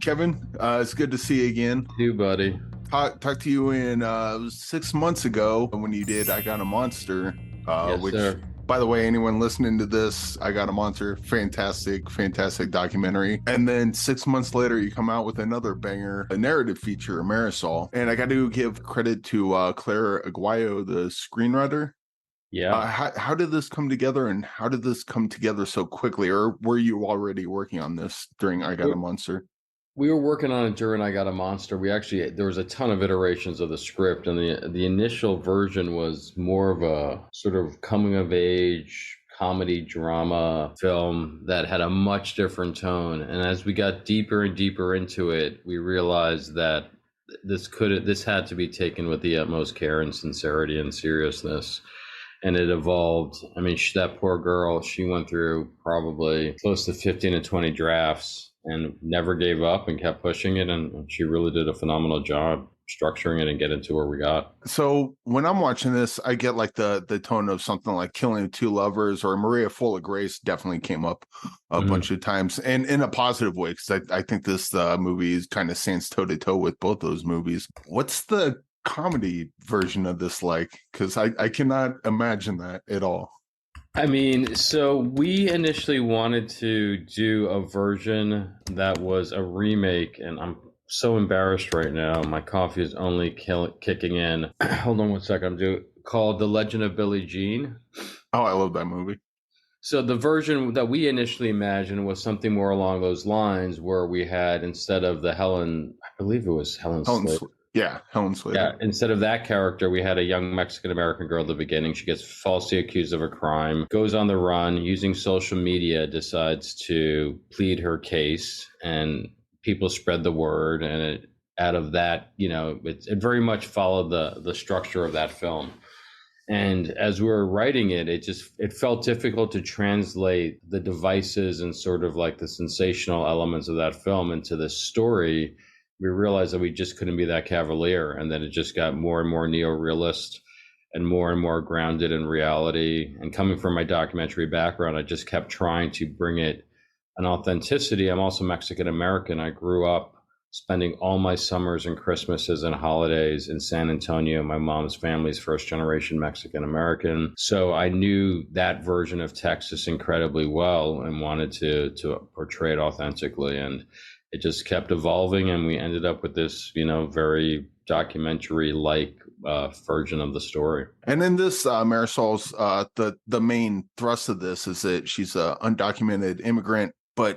Kevin, it's good to see you again. You, buddy. Talked to you in it was 6 months ago when you did I Got a Monster, Yes, which, sir. by the way, anyone listening to this, I Got a Monster, fantastic, fantastic documentary. And then 6 months later, you come out with another banger, a narrative feature, Marisol. And I got to give credit to Claire Aguayo, the screenwriter. Yeah. How did this come together, and how did this come together so quickly? Or were you already working on this during I Got a We Monster? we were working on it during I Got a Monster. There was a ton of iterations of the script, and the initial version was more of a sort of coming of age comedy drama film that had a much different tone. And as we got deeper and deeper into it, we realized that this had to be taken with the utmost care and sincerity and seriousness. And it evolved. I mean, that poor girl, she went through probably close to 15 to 20 drafts and never gave up and kept pushing it. And she really did a phenomenal job structuring it and getting to where we got. So when I'm watching this, I get like the tone of something like Killing Two Lovers or Maria Full of Grace definitely came up a bunch of times, and in a positive way, because I think this movie is kind of stands toe to toe with both those movies. What's the comedy version of this like? Because I cannot imagine that at all. I mean, so we initially wanted to do a version that was a remake, and I'm so embarrassed right now. My coffee is only kicking in. Hold on one second. Called The Legend of Billie Jean. Oh, I love that movie. So the version that we initially imagined was something more along those lines, where we had, instead of the Helen, I believe it was Helen Slater. Yeah, Helen Slater. Yeah, instead of that character, we had a young Mexican American girl at the beginning. She gets falsely accused of a crime, goes on the run, using social media, decides to plead her case, and people spread the word. And out of that, it very much followed the structure of that film. And as we were writing it, it felt difficult to translate the devices and sort of like the sensational elements of that film into this story. We realized that we just couldn't be that cavalier, and then it just got more and more neo-realist and more grounded in reality. And coming from my documentary background, I just kept trying to bring it an authenticity. I'm also Mexican American. I grew up spending all my summers and Christmases and holidays in San Antonio. My mom's family's first generation Mexican American. So I knew that version of Texas incredibly well and wanted to portray it authentically. And it just kept evolving, and we ended up with this, very documentary-like version of the story. And in this, Marisol's the main thrust of this is that she's an undocumented immigrant, but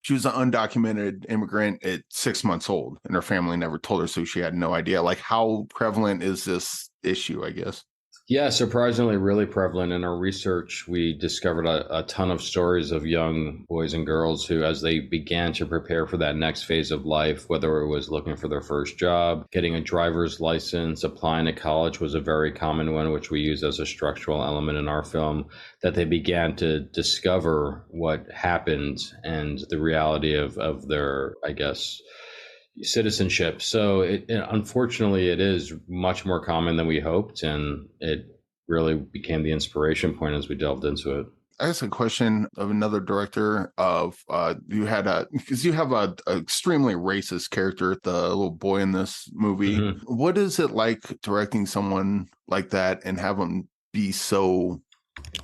she was an undocumented immigrant at 6 months old, and her family never told her, so she had no idea. Like, how prevalent is this issue, I guess? Yeah, surprisingly, really prevalent. In our research, we discovered a ton of stories of young boys and girls who, as they began to prepare for that next phase of life, whether it was looking for their first job, getting a driver's license, applying to college was a very common one, which we use as a structural element in our film, that they began to discover what happened and the reality of their, I guess, citizenship. So unfortunately, it is much more common than we hoped, and it really became the inspiration point as we delved into it. I asked a question of another director of because you have a extremely racist character, the little boy in this movie. Mm-hmm. What is it like directing someone like that and have them be so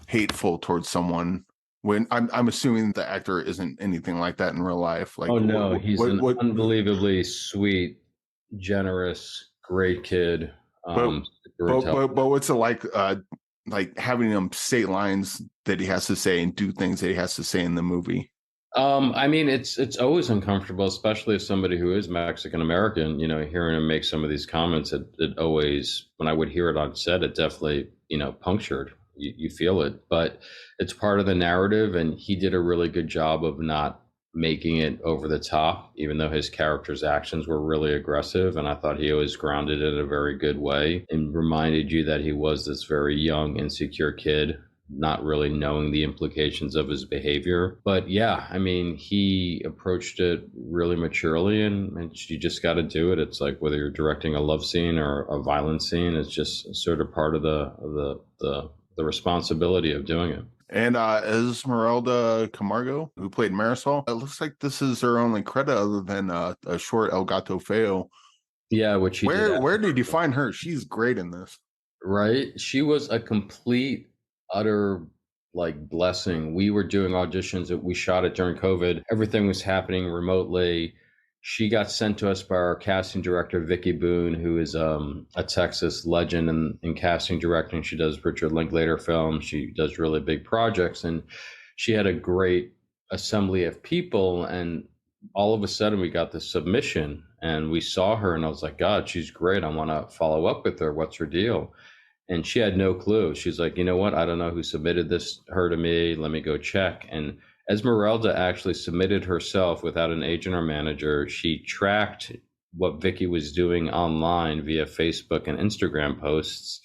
hateful towards someone? When I'm assuming the actor isn't anything like that in real life. Like, oh no, he's an unbelievably sweet, generous, great kid. But what's it like having him say lines that he has to say and do things that he has to say in the movie? I mean, it's always uncomfortable, especially as somebody who is Mexican American. Hearing him make some of these comments, it always, when I would hear it on set, it definitely punctured. You feel it, but it's part of the narrative, and he did a really good job of not making it over the top, even though his character's actions were really aggressive. And I thought he always grounded it in a very good way and reminded you that he was this very young, insecure kid, not really knowing the implications of his behavior. But yeah, I mean, he approached it really maturely, and you just got to do it. It's like whether you're directing a love scene or a violent scene, it's just sort of part of the responsibility of doing it. And Esmeralda Camargo, who played Marisol. It looks like this is her only credit other than a short El Gato Feo. Yeah, which he did. Where did you find her? She's great in this. Right? She was a complete, utter like blessing. We were doing auditions that we shot it during COVID. Everything was happening remotely. She got sent to us by our casting director, Vicky Boone, who is a Texas legend in casting directing. She does Richard Linklater films. She does really big projects. And she had a great assembly of people. And all of a sudden we got the submission and we saw her and I was like, God, she's great. I want to follow up with her. What's her deal? And she had no clue. She's like, you know what? I don't know who submitted her to me. Let me go check. And Esmeralda actually submitted herself without an agent or manager. She tracked what Vicky was doing online via Facebook and Instagram posts,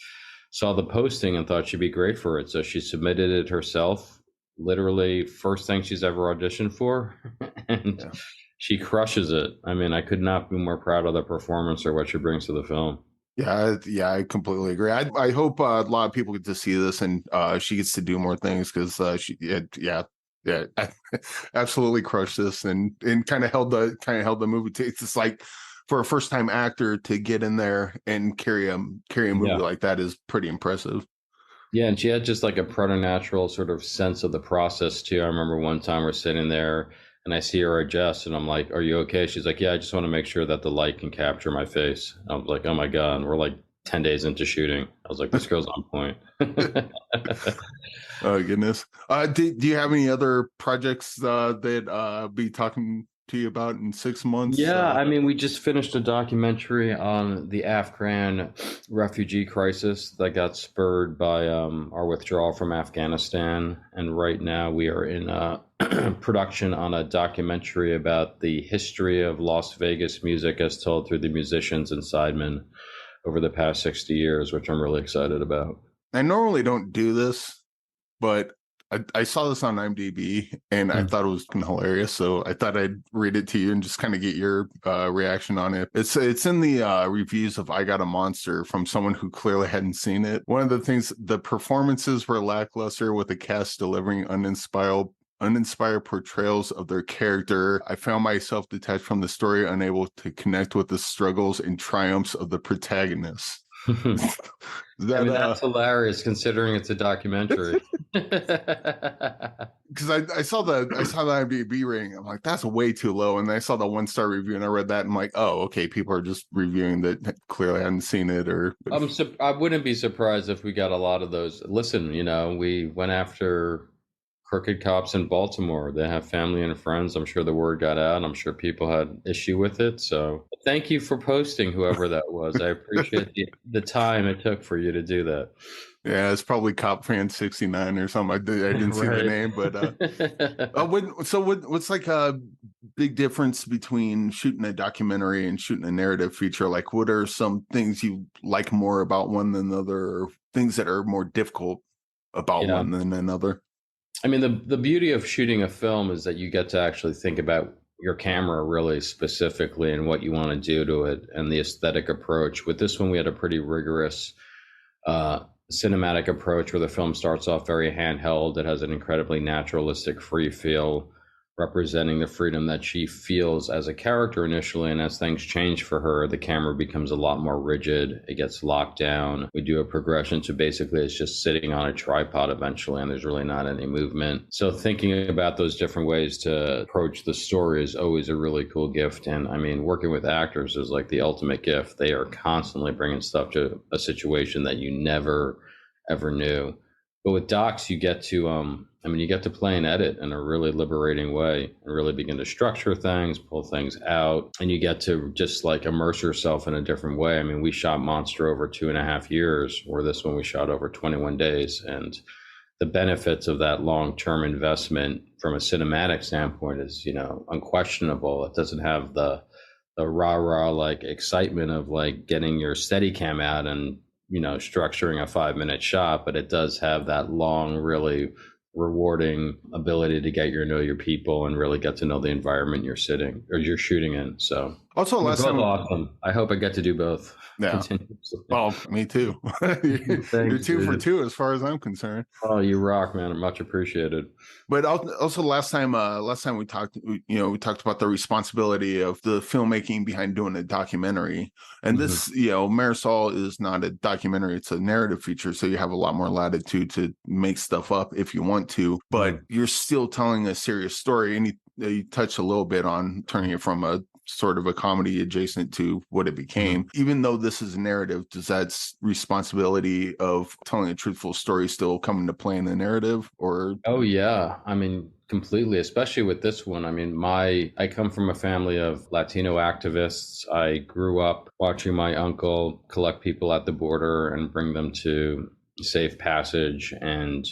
saw the posting and thought she'd be great for it. So she submitted it herself, literally first thing she's ever auditioned for. And yeah, she crushes it. I mean, I could not be more proud of the performance or what she brings to the film. Yeah, I completely agree. I hope a lot of people get to see this and she gets to do more things because absolutely crushed this and kind of held the movie. It's just like for a first time actor to get in there and carry a movie like that is pretty impressive. Yeah, and she had just like a preternatural sort of sense of the process too. I remember one time we're sitting there and I see her adjust and I'm like, are you okay? She's like, yeah, I just want to make sure that the light can capture my face. I was like, oh my God. And we're like 10 days into shooting. I was like, this girl's on point. Oh, goodness. Do you have any other projects that be talking to you about in 6 months? Yeah, I mean, we just finished a documentary on the Afghan refugee crisis that got spurred by our withdrawal from Afghanistan. And right now we are in production on a documentary about the history of Las Vegas music as told through the musicians and sidemen over the past 60 years, which I'm really excited about. I normally don't do this, but I saw this on IMDb and I thought it was hilarious. So I thought I'd read it to you and just kind of get your reaction on it. It's in the reviews of I Got a Monster from someone who clearly hadn't seen it. One of the things, the performances were lackluster with the cast delivering uninspired portrayals of their character. I found myself detached from the story, unable to connect with the struggles and triumphs of the protagonist. That's hilarious considering it's a documentary. Because I saw the IMDb rating, I'm like, that's way too low. And I saw the 1-star review and I read that and I'm like, oh, okay, people are just reviewing that clearly hadn't seen it. Or I wouldn't be surprised if we got a lot of those. Listen, we went after crooked cops in Baltimore. They have family and friends. I'm sure the word got out. I'm sure people had issue with it. So thank you for posting, whoever that was. I appreciate the time it took for you to do that. Yeah, it's probably Cop Fan 69 or something. I didn't see the name, but what's like a big difference between shooting a documentary and shooting a narrative feature? Like, what are some things you like more about one than the other, or things that are more difficult about one than another? I mean, the beauty of shooting a film is that you get to actually think about your camera really specifically and what you want to do to it and the aesthetic approach. With this one, we had a pretty rigorous cinematic approach where the film starts off very handheld. It has an incredibly naturalistic free feel, representing the freedom that she feels as a character initially. And as things change for her, the camera becomes a lot more rigid. It gets locked down. We do a progression to basically it's just sitting on a tripod eventually, and there's really not any movement. So thinking about those different ways to approach the story is always a really cool gift. And I mean, working with actors is like the ultimate gift. They are constantly bringing stuff to a situation that you never, ever knew. But with docs, you get to, you get to play and edit in a really liberating way and really begin to structure things, pull things out, and you get to just like immerse yourself in a different way. I mean, we shot Monster over 2.5 years, where this one we shot over 21 days. And the benefits of that long-term investment from a cinematic standpoint is, unquestionable. It doesn't have the rah-rah like excitement of like getting your Steadicam out and structuring a 5-minute shot, but it does have that long, really rewarding ability to get know your people and really get to know the environment you're shooting in. So Also, They're last both time, awesome. I hope I get to do both. yeah. Continuously. Well, me too. You're Thanks, two for dude. two as far as I'm concerned. Oh, you rock, man. Much appreciated. But also last time we talked, we talked about the responsibility of the filmmaking behind doing a documentary. And this, Marisol is not a documentary; it's a narrative feature. So you have a lot more latitude to make stuff up if you want to, but you're still telling a serious story. And you touch a little bit on turning it from a sort of a comedy adjacent to what it became. Even though this is a narrative, does that responsibility of telling a truthful story still come into play in the narrative? Or Oh yeah, I mean completely, especially with this one. I mean, I come from a family of Latino activists. I grew up watching my uncle collect people at the border and bring them to safe passage, and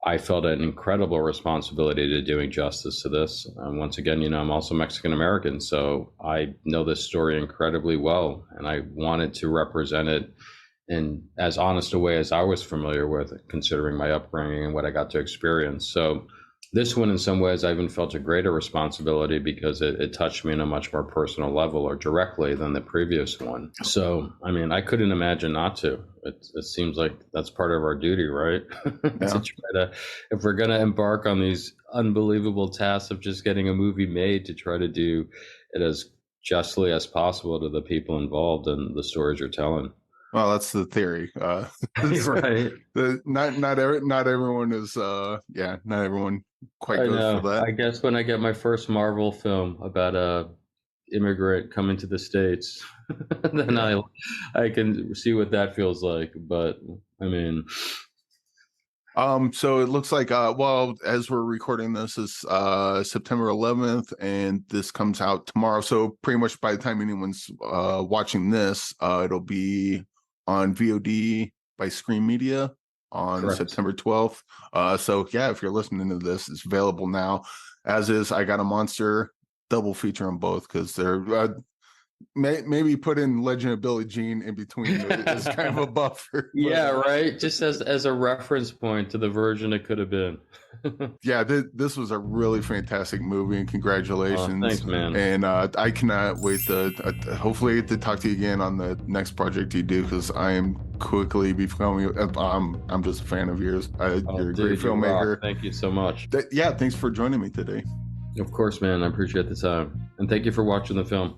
I felt an incredible responsibility to doing justice to this. And once again, I'm also Mexican American, so I know this story incredibly well, and I wanted to represent it in as honest a way as I was familiar with, considering my upbringing and what I got to experience. So this one, in some ways, I even felt a greater responsibility because it touched me on a much more personal level or directly than the previous one. So, I mean, I couldn't imagine not to. It seems like that's part of our duty, right? To try to, if we're going to embark on these unbelievable tasks of just getting a movie made, to try to do it as justly as possible to the people involved and the stories you're telling. Well, that's the theory. Right. Not everyone is not everyone quite goes for that. I guess when I get my first Marvel film about a immigrant coming to the States, then I can see what that feels like. But I mean, so it looks like as we're recording this is September 11th, and this comes out tomorrow. So pretty much by the time anyone's watching this, it'll be on VOD by Screen Media on correct. September 12th. So yeah, if you're listening to this, it's available now. As is, I Got a Monster, double feature on both, because they're maybe put in Legend of Billie Jean in between as kind of a buffer. Yeah, right. Just as a reference point to the version it could have been. Yeah, this was a really fantastic movie, and congratulations. Thanks, man. And I cannot wait to hopefully to talk to you again on the next project you do, because I am quickly becoming I'm just a fan of yours. You're a great filmmaker. Thank you so much. Yeah, thanks for joining me today. Of course, man. I appreciate the time, and thank you for watching the film.